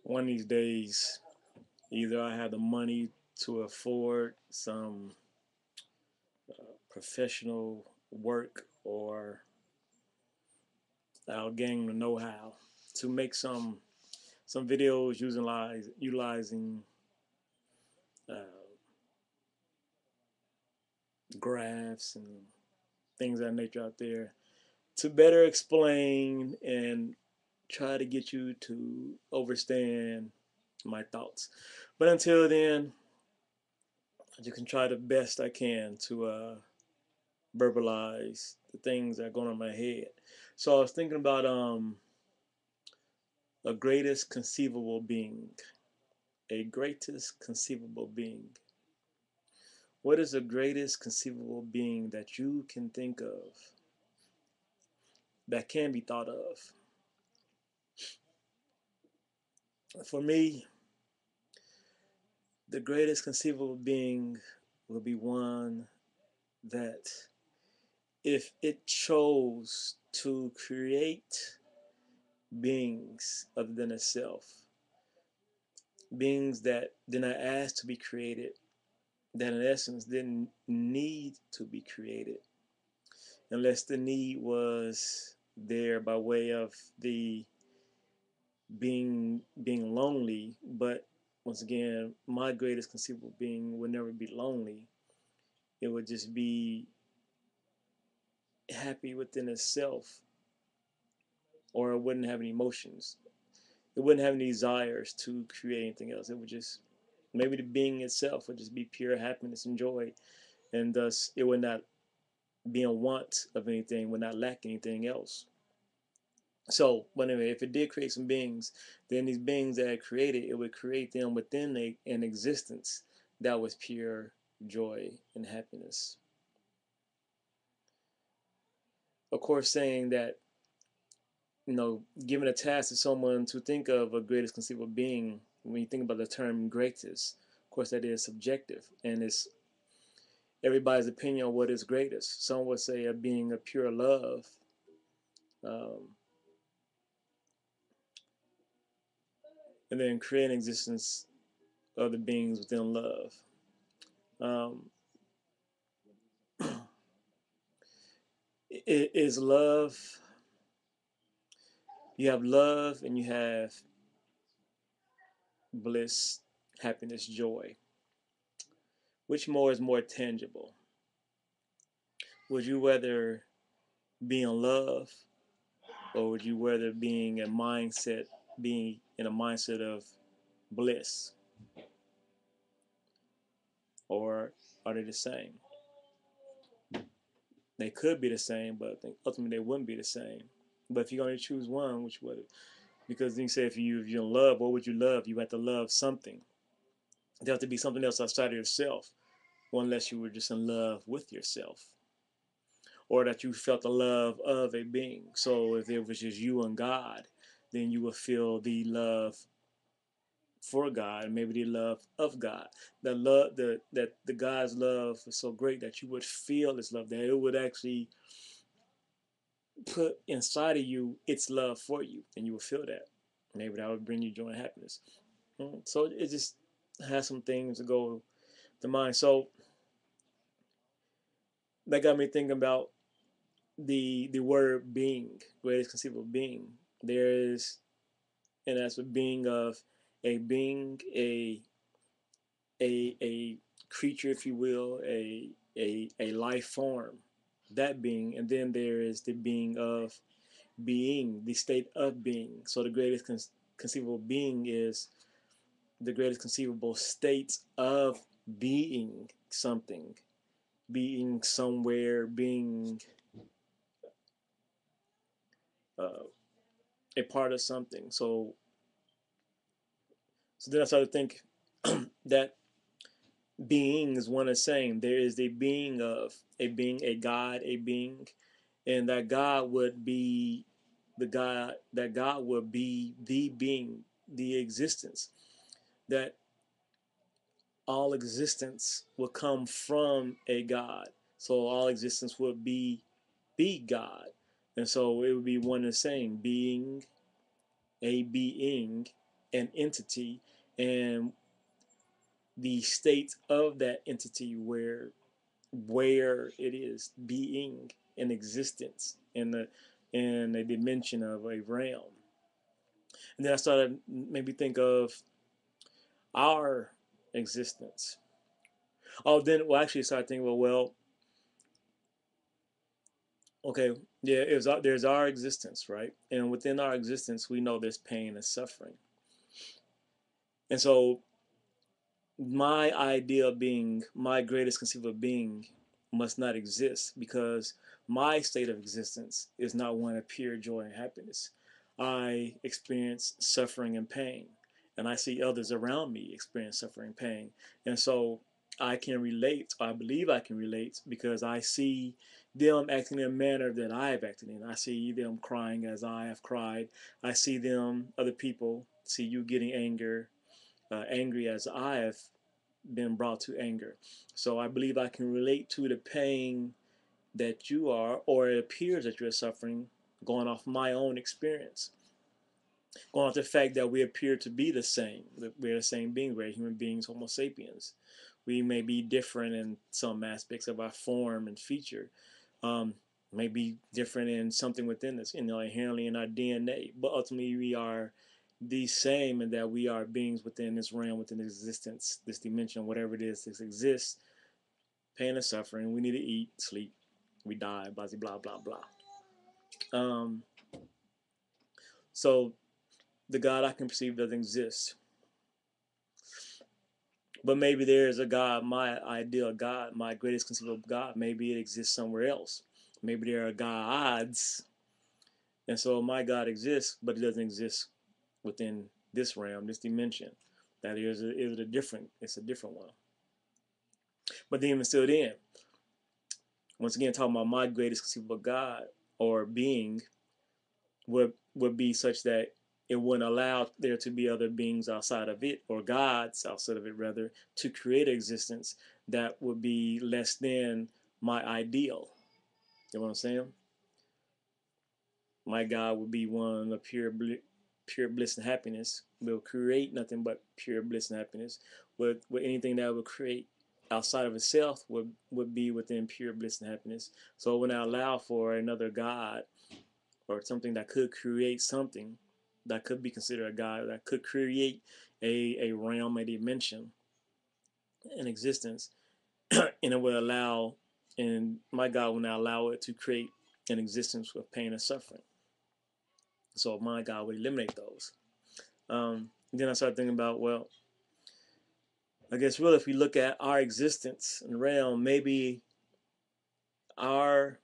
one of these days, either I have the money to afford some professional work, or I'll gain the know-how to make some videos utilizing uh, graphs and things of that nature out there to better explain and try to get you to understand my thoughts. But until then, I just can try the best I can to verbalize the things that are going on in my head. So I was thinking about a greatest conceivable being. A greatest conceivable being. What is the greatest conceivable being that you can think of, that can be thought of? For me, the greatest conceivable being will be one that, if it chose to create beings other than itself, beings that did not ask to be created, that in essence didn't need to be created, unless the need was there by way of the being lonely. But once again, my greatest conceivable being would never be lonely. It would just be happy within itself, or it wouldn't have any emotions. It wouldn't have any desires to create anything else. It would just, maybe the being itself would just be pure happiness and joy, and thus it would not be in want of anything, would not lack anything else. So, but anyway, if it did create some beings, then these beings that it created, it would create them within an existence that was pure joy and happiness. Of course, saying that, giving a task to someone to think of a greatest conceivable being, when you think about the term greatest, of course, that is subjective, and it's everybody's opinion on what is greatest. Some would say a being of pure love, um, and then creating existence of the beings within love. Um, is love, you have love and you have bliss, happiness, joy. Which more is more tangible? Would you rather be in love, or would you rather being in a mindset of bliss? Or are they the same? They could be the same, but I think ultimately they wouldn't be the same. But if you're going to choose one, which would it? Because then you say, if you're in love, what would you love? You have to love something. There have to be something else outside of yourself, unless you were just in love with yourself, or that you felt the love of a being. So if it was just you and God, then you would feel the love for God, maybe the love of God. The love, that the God's love is so great that you would feel His love, that it would actually put inside of you its love for you, and you would feel that. Maybe that would bring you joy and happiness. So it just has some things to go to mind. So that got me thinking about the word being, greatest conceivable being. There is, and that's a being of a being, a creature, if you will, a life form, that being. And then there is the being of being, the state of being. So the greatest conceivable being is the greatest conceivable state of being something, being somewhere, being uh, a part of something. So then I started to think that being is one and the same. There is the being of a being, a God, a being, and that God would be that God would be the being, the existence, that all existence will come from a God. So all existence would be God. And so it would be one and the same, being, a being, an entity and the state of that entity where it is being in existence in a dimension of a realm. And then I started maybe think of our existence. Oh, then well actually I started thinking, well, okay, yeah, there's our existence, right? And within our existence, we know there's pain and suffering. And so my idea of being, my greatest conceivable being, must not exist because my state of existence is not one of pure joy and happiness. I experience suffering and pain, and I see others around me experience suffering and pain. And so I can relate, I believe I can relate, because I see them acting in a manner that I have acted in. I see them crying as I have cried. I see them, other people, see you getting angry as I have been brought to anger. So I believe I can relate to the pain that you are, or it appears that you're suffering, going off my own experience, going off the fact that we appear to be the same. We're the same beings. We're human beings, Homo sapiens. We may be different in some aspects of our form and feature. Um, may be different in something within us, inherently in our DNA, but ultimately we are the same in that we are beings within this realm, within existence, this dimension, whatever it is, this exists, pain and suffering. We need to eat, sleep, we die, blah, blah, blah, blah. Um, so the God I can perceive doesn't exist. But maybe there is a God, my ideal God, my greatest conceivable God. Maybe it exists somewhere else. Maybe there are gods. And so my God exists, but it doesn't exist within this realm, this dimension. That is a different, it's a different one. But then even still then, once again, talking about my greatest conceivable God or being would be such that it wouldn't allow there to be other beings outside of it, or gods outside of it rather, to create an existence that would be less than my ideal. You know what I'm saying? My God would be one of pure bliss and happiness. Will create nothing but pure bliss and happiness. With anything that would create outside of itself would be within pure bliss and happiness. So when I allow for another God or something that could create something that could be considered a God, that could create a realm, a dimension, an existence, and it will allow, and my God will now allow it to create an existence with pain and suffering. So my God would eliminate those. Then I started thinking about, well, I guess really if we look at our existence and realm, maybe our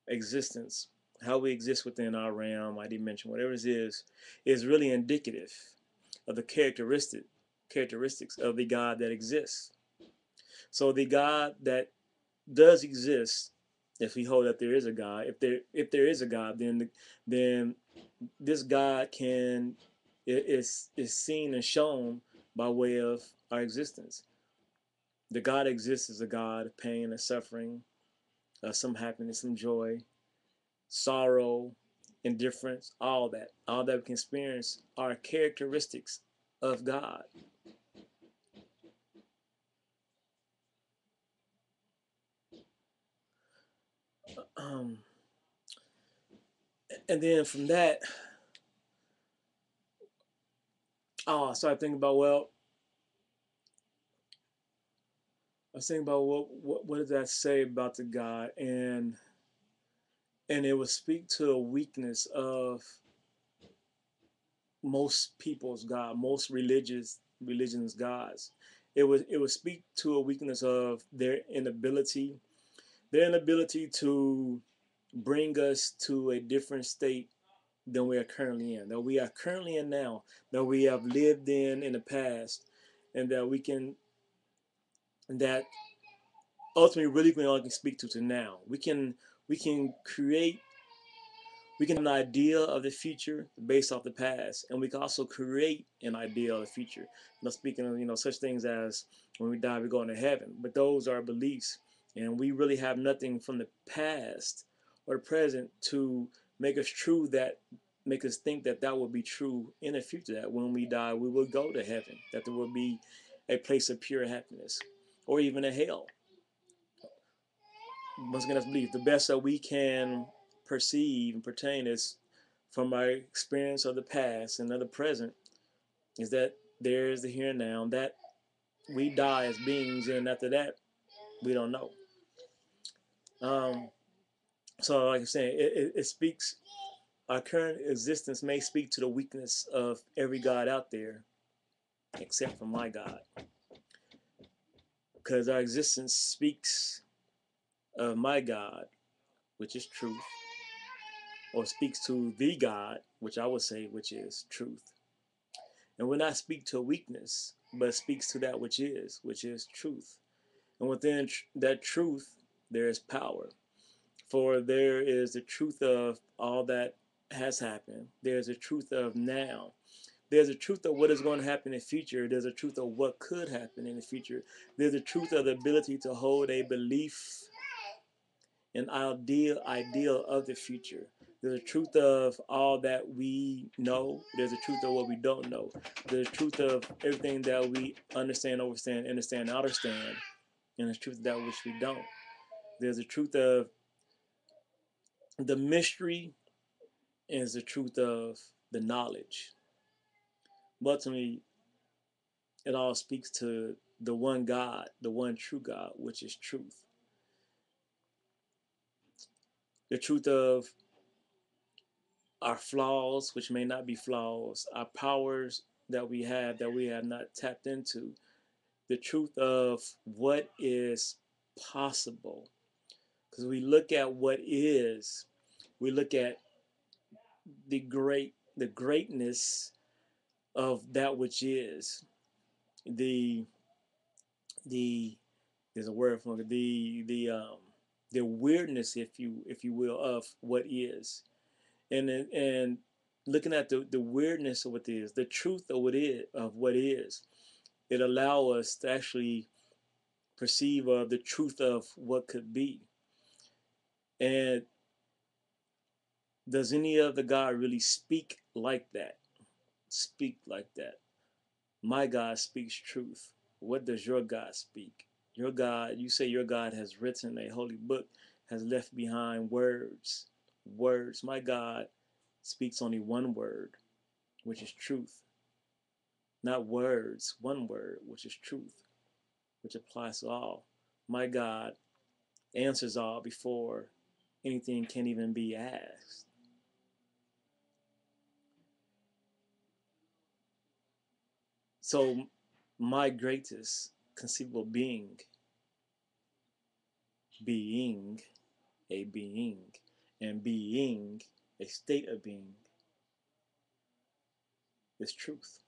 existence, how we exist within our realm, our dimension, whatever it is really indicative of the characteristics of the God that exists. So the God that does exist, if we hold that there is a God, if there is a God, then this God is seen and shown by way of our existence. The God exists as a God of pain and suffering, some happiness, some joy, sorrow, indifference, all that we can experience are characteristics of God. Um, and then from that, I started thinking about, well, I was thinking about what does that say about the God, and it would speak to a weakness of most people's God, most religions gods. It would speak to a weakness of their inability to bring us to a different state than we are currently in, that we are currently in now, that we have lived in the past, and that we can, that ultimately really we only can speak to now. We can create, we can have an idea of the future based off the past, and we can also create an idea of the future. Speaking of such things as when we die, we're going to heaven, but those are beliefs, and we really have nothing from the past or the present to make us true that make us think that that will be true in the future, that when we die, we will go to heaven, that there will be a place of pure happiness, or even a hell. Once again, I believe the best that we can perceive and pertain is from our experience of the past and of the present, is that there is the here and now, that we die as beings, and after that, we don't know. So, like I'm saying, it speaks. Our current existence may speak to the weakness of every God out there, except for my God, because our existence speaks of my God, which is truth, or speaks to the God, which I would say, which is truth. And will not speak to a weakness, but speaks to that which is truth. And within that truth, there is power. For there is the truth of all that has happened. There's a truth of now. There's a truth of what is going to happen in the future. There's a truth of what could happen in the future. There's a truth of the ability to hold a belief, an ideal of the future. There's a truth of all that we know. There's a truth of what we don't know. There's a truth of everything that we understand, understand, and understand. And there's truth of that which we don't. There's a truth of the mystery, and there's the truth of the knowledge. But ultimately, it all speaks to the one God, the one true God, which is truth. The truth of our flaws, which may not be flaws, our powers that we have not tapped into, the truth of what is possible. Because we look at what is, we look at the greatness of that which is, the the there's a word for it, the weirdness, if you will, of what is, and looking at the weirdness of what is, the truth of what is, it allows us to actually perceive of the truth of what could be. And does any other God really speak like that? Speak like that? My God speaks truth. What does your God speak? Your God, you say your God has written a holy book, has left behind words. Words. My God speaks only one word, which is truth. Not words, one word, which is truth, which applies to all. My God answers all before anything can even be asked. So, my greatest conceivable being a being, and being a state of being, is truth.